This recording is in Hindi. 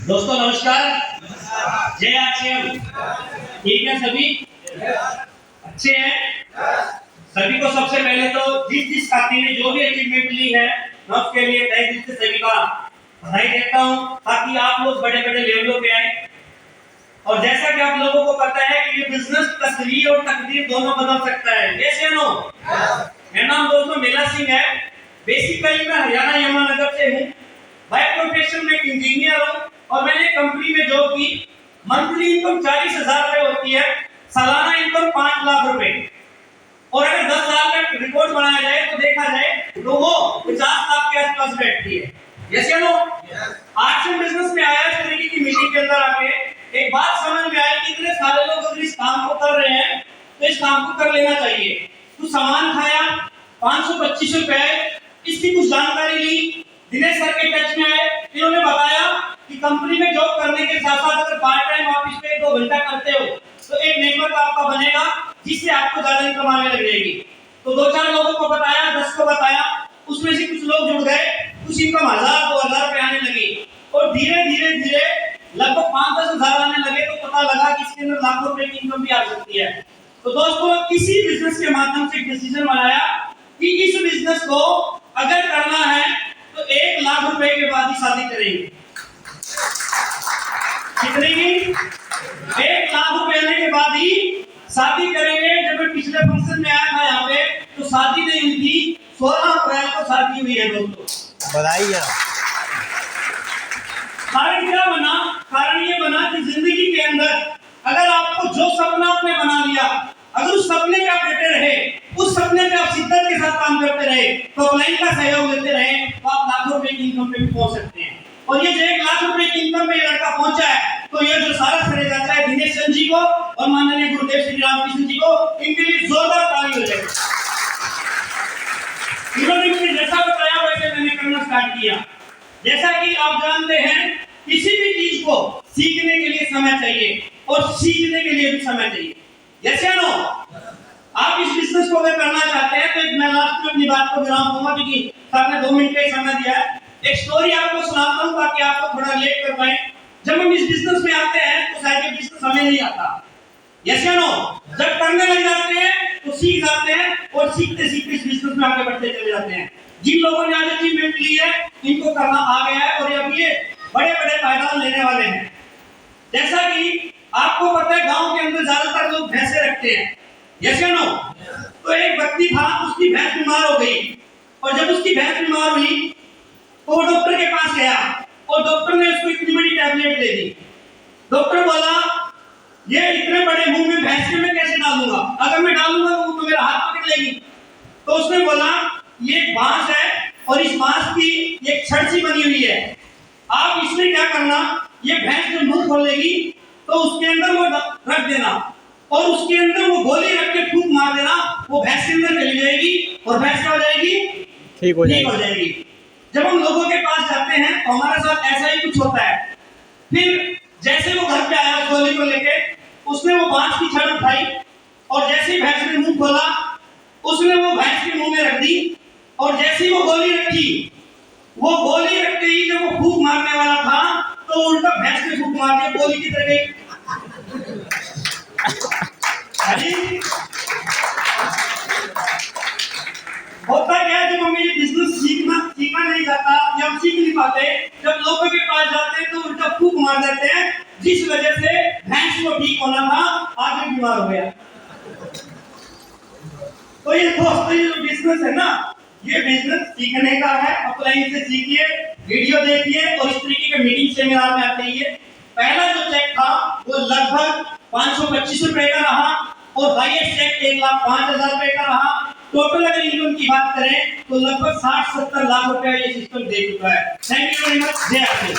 दोस्तों नमस्कार, जय आश्रम। ठीक है सभी? अच्छे हैं सभी को। सबसे पहले तो जिस साथी ने जो भी अचीवमेंट ली है, मैं उसके लिए तहे दिल से सभी का बधाई देता हूँ, ताकि आप लोग बड़े बड़े लेवलों पे आए। और जैसा कि आप लोगों को पता है कि ये बिजनेस तस्वीर और तकदीर दोनों बदल सकता है। यस या नो? मेरा नाम दोस्तों मेला सिंह है। बेसिकली मैं हरियाणा यमुनानगर से हूँ। बाय प्रोफेशन में इंजीनियर हूँ और मैंने कंपनी में जॉब की। मंथली इनकम 40,000 रुपए होती है, सालाना इनकम 5 लाख रुपए। और अगर 10 साल का रिकॉर्ड बनाया जाए तो देखा जाए तो वो 50 लाख के आसपास बैठती है। यस या नो? आज से बिजनेस में आया इस तरीके की मीटिंग के अंदर आके एक बात समझ में आई कि इतने सारे लोग अगर इस काम को कर रहे हैं तो इस काम को कर लेना चाहिए। तो सामान खाया 525 रुपए, इसकी कुछ जानकारी ली, दिनेश सर के टच में आए। इन्होंने बताया कि कंपनी में जॉब करने के साथ साथ अगर पार्ट टाइम ऑफिस में 2 घंटा करते हो तो एक नेटवर्क आपका बनेगा जिससे आपको ज्यादा इनकम आने लग जाएगी। तो 2-4 लोगों को बताया, 10 को बताया, उसमें से कुछ लोग जुड़ गए, कुछ इनकम 1000-2000 रुपए आने लगी और धीरे धीरे लगभग 5-10 हजार आने लगे। तो पता लगा कि इसके अंदर लाखों रुपए की इनकम भी आ सकती है। तो दोस्तों किसी बिजनेस के माध्यम से डिसीजन बनाया कि इस बिजनेस को अगर करना है तो 1 लाख रुपए के बाद ही शादी करेंगे। कितने की? 1 लाख रुपए आने के बाद ही शादी करेंगे। जब मैं पिछले फंक्शन में आया था यहाँ पे तो शादी नहीं हुई थी, 16 अप्रैल को शादी हुई है दोस्तों। बधाई है। कारण क्या बना? कारण ये बना कि जिंदगी के अंदर अगर आपको जो सपना आपने बना लिया, अगर उस सपने पे आप डटे रहे, उस सपने पे आप शिद्दत के साथ काम करते रहे, तो अपलाइन का सहयोग लेते रहे, तो आप लाखों रुपए की इनकम पे भी पहुंच सकते हैं। और ये जो 1 लाख रुपए की इनकम पे लड़का पहुंचा है, तो ये जो सारा श्रेय जाता है दिनेश चंद जी को और माननीय गुरुदेव श्री रामकृष्ण जी को। इनके लिए जोरदार ताली हो जाए। इन्होंने मुझे जैसा बताया वैसे मैंने करना स्टार्ट किया। जैसा कि आप जानते हैं, किसी भी चीज को सीखने के लिए समय चाहिए और सीखने के लिए भी समय चाहिए। यस या नो? आप इस बिजनेस को अगर करना चाहते हैं तो एक मैं लास्ट में अपनी बात को विराम दूंगा क्योंकि आपने 2 मिनट का ही समय दिया है। एक स्टोरी आपको सुनाता हूं ताकि आपको थोड़ा रिलेट कर पाए। जब हम इस बिजनेस में आते हैं तो शायद ये बिजनेस हमें नहीं आता। यस या नो? जब करने लग जाते हैं तो सीख जाते हैं और सीखते सीखते इस बिजनेस में आगे बढ़ते चले जाते हैं। जिन लोगों ने आज अचीवमेंट ली है इनको करना आ गया है और अब ये बड़े बड़े पायदान लेने वाले हैं। जैसा कि आपको पता है गांव के अंदर ज्यादातर लोग भैंसे रखते हैं। यस या नो? तो एक व्यक्ति था, उसकी भैंस बीमार हो गई और जब उसकी भैंस बीमार हुई तो वो डॉक्टर के पास गया और डॉक्टर ने उसको इतनी बड़ी टैबलेट दे दी। डॉक्टर बोला ये इतने बड़े मुंह में भैंस के मैं कैसे डालूंगा, अगर मैं डालूंगा तो मेरा हाथ पकड़ लेगी। तो उसने बोला ये एक बांस है और इस बांस की एक छड़ सी बनी हुई है, आप इसमें क्या करना, ये भैंस जब मुंह खोलेगी तो उसके अंदर वो रख देना और उसके अंदर वो गोली रख के फूंक मार देना, वो भैंस के अंदर चली जाएगी और भैंस क्या हो जाएगी? ठीक हो जाएगी। जब हम लोगों के पास जाते हैं तो हमारे साथ ऐसा ही कुछ होता है। फिर जैसे वो घर पे आया गोली को लेके, उसने वो बांस की छड़ उठाई और जैसे ही भैंस ने मुंह खोला उसने वो भैंस के मुंह में रख दी और जैसे ही वो गोली रखी, वो गोली रखते ही जब वो फूंक मारने वाला था तो उल्टा भैंस ने फूंक मार दिया, गोली की तरह गई। होता क्या है, जब हमें ये बिजनेस सीखा नहीं जाता या हम सीख नहीं पाते, जब लोगों के पास जाते हैं तो उल्टा फूंक मार देते हैं, जिस वजह से भैंस को ठीक होना था आगे बीमार हो गया। तो ये दोस्तों ये जो बिजनेस है ना, ये बिजनेस सीखने का है। अपलाइन से सीखिए, वीडियो देखिए और इस तरीके के मीटिंग सेमिनार में आते ही। पहला जो चेक था वो लगभग 525 रुपए का रहा और हाईएस्ट चेक 1,05,000 रुपए का रहा। टोटल अगर इनकम की बात करें तो लगभग 60-70 लाख रुपए ये सिस्टम दे चुका है। Thank you very much. जय आशीष।